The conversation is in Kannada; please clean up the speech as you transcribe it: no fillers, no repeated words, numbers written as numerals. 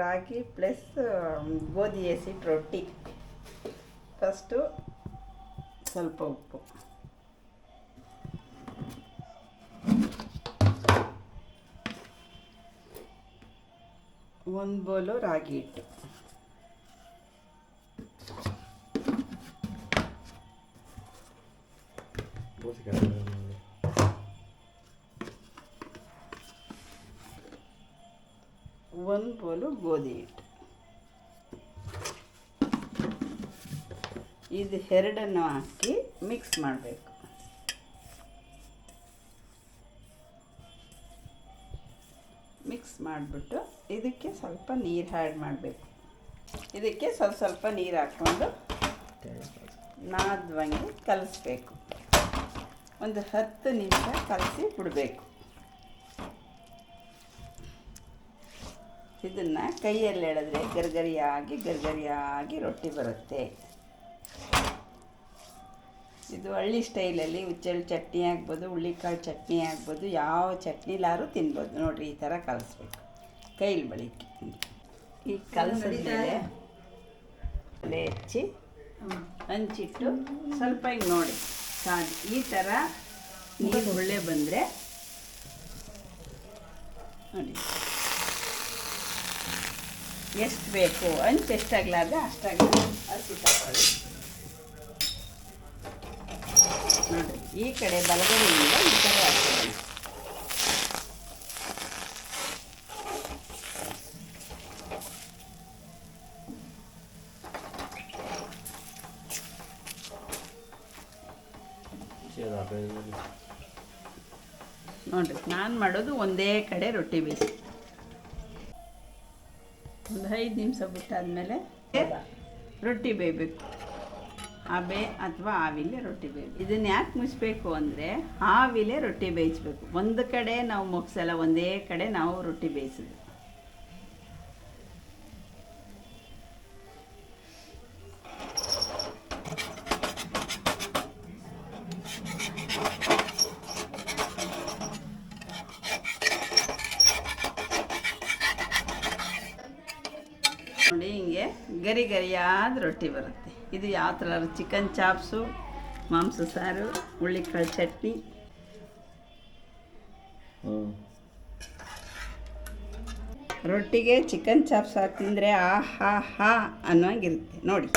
ರಾಗಿ ಪ್ಲಸ್ ಗೋಧಿ ಹಸಿಟ್ಟು ರೊಟ್ಟಿ. ಫಸ್ಟು ಸ್ವಲ್ಪ ಉಪ್ಪು, ಒಂದು ಬೌಲು ರಾಗಿ ಹಿಟ್ಟು, ಒಂದು ಬೌಲು ಗೋಧಿ ಹಿಟ್ಟು. ಇದು ಎರಡನ್ನು ಹಾಕಿ ಮಿಕ್ಸ್ ಮಾಡಬೇಕು. ಮಿಕ್ಸ್ ಮಾಡಿಬಿಟ್ಟು ಇದಕ್ಕೆ ಸ್ವಲ್ಪ ನೀರು ಆ್ಯಡ್ ಮಾಡಬೇಕು. ಇದಕ್ಕೆ ಸ್ವಲ್ಪ ನೀರು ಹಾಕ್ಕೊಂಡು ನಾದ್ವಂಗೆ ಕಲಿಸ್ಬೇಕು. ಒಂದು 10 ನಿಮಿಷ ಕಲಸಿ ಬಿಡಬೇಕು. ಇದನ್ನು ಕೈಯಲ್ಲಿ ಎಳೆದ್ರೆ ಗರ್ಗರಿಯಾಗಿ ರೊಟ್ಟಿ ಬರುತ್ತೆ. ಇದು ಹಳ್ಳಿ ಸ್ಟೈಲಲ್ಲಿ ಉಚ್ಚೆಳ್ಳು ಚಟ್ನಿ ಆಗ್ಬೋದು, ಹುಳ್ಳಿಕಾಳು ಚಟ್ನಿ ಆಗ್ಬೋದು, ಯಾವ ಚಟ್ನಿಲಾದ್ರೂ ತಿನ್ಬೋದು. ನೋಡಿರಿ, ಈ ಥರ ಕಲಿಸ್ಬೇಕು ಕೈಲಿ ಬಳಿಕೆ. ಈಗ ಕಲಸಿದ್ಮೇಲೆ ಒಲೆ ಹೆಚ್ಚಿ ಹಂಚಿಟ್ಟು ಸ್ವಲ್ಪ ಹಿಂಗೆ ನೋಡಿ ಕಾದು ಈ ಥರ ನೀರು ಒಳ್ಳೆ ಬಂದರೆ ನೋಡಿ ಎಷ್ಟು ಬೇಕು ಹಂಚು ಎಷ್ಟಾಗಲಾರ್ದೆ ಅಷ್ಟಾಗಲಿ ಹಸಿ ತಗೊಳ್ಳಿ. ನೋಡಿ ಈ ಕಡೆ ಬಲಗಡೆಯಿಂದ ಈ ಥರ ಹಾಕ್ಕೊಳ್ಳಿ. ನೋಡಿರಿ, ನಾನು ಮಾಡೋದು ಒಂದೇ ಕಡೆ ರೊಟ್ಟಿ ಬೇಯಿಸಿ ಒಂದು 5 ನಿಮಿಷ ಬಿಟ್ಟಾದ್ಮೇಲೆ ರೊಟ್ಟಿ ಬೇಯಬೇಕು. ಹಬೆ ಅಥವಾ ಆವಿಲೆ ರೊಟ್ಟಿ ಬೇಯಬೇಕು. ಇದನ್ನು ಯಾಕೆ ಮುಚ್ಚಬೇಕು ಅಂದರೆ ಆವಿಲೆ ರೊಟ್ಟಿ ಬೇಯಿಸ್ಬೇಕು. ಒಂದು ಕಡೆ ನಾವು ಮುಗಿಸಲ್ಲ, ಒಂದೇ ಕಡೆ ನಾವು ರೊಟ್ಟಿ ಬೇಯಿಸಿದ್ವಿ. ನೋಡಿ ಹಿಂಗೆ ಗರಿಯಾದ ರೊಟ್ಟಿ ಬರುತ್ತೆ. ಇದು ಯಾವ ಥರ ಚಿಕನ್ ಚಾಪ್ಸು, ಮಾಂಸ ಸಾರು, ಹುಳ್ಳಿಕಾಳು ಚಟ್ನಿ, ರೊಟ್ಟಿಗೆ ಚಿಕನ್ ಚಾಪ್ಸ್ ಹಾಕಿ ತಿಂದರೆ ಆಹಾ ಹಾ ಅನ್ನೋಂಗಿರುತ್ತೆ ನೋಡಿ.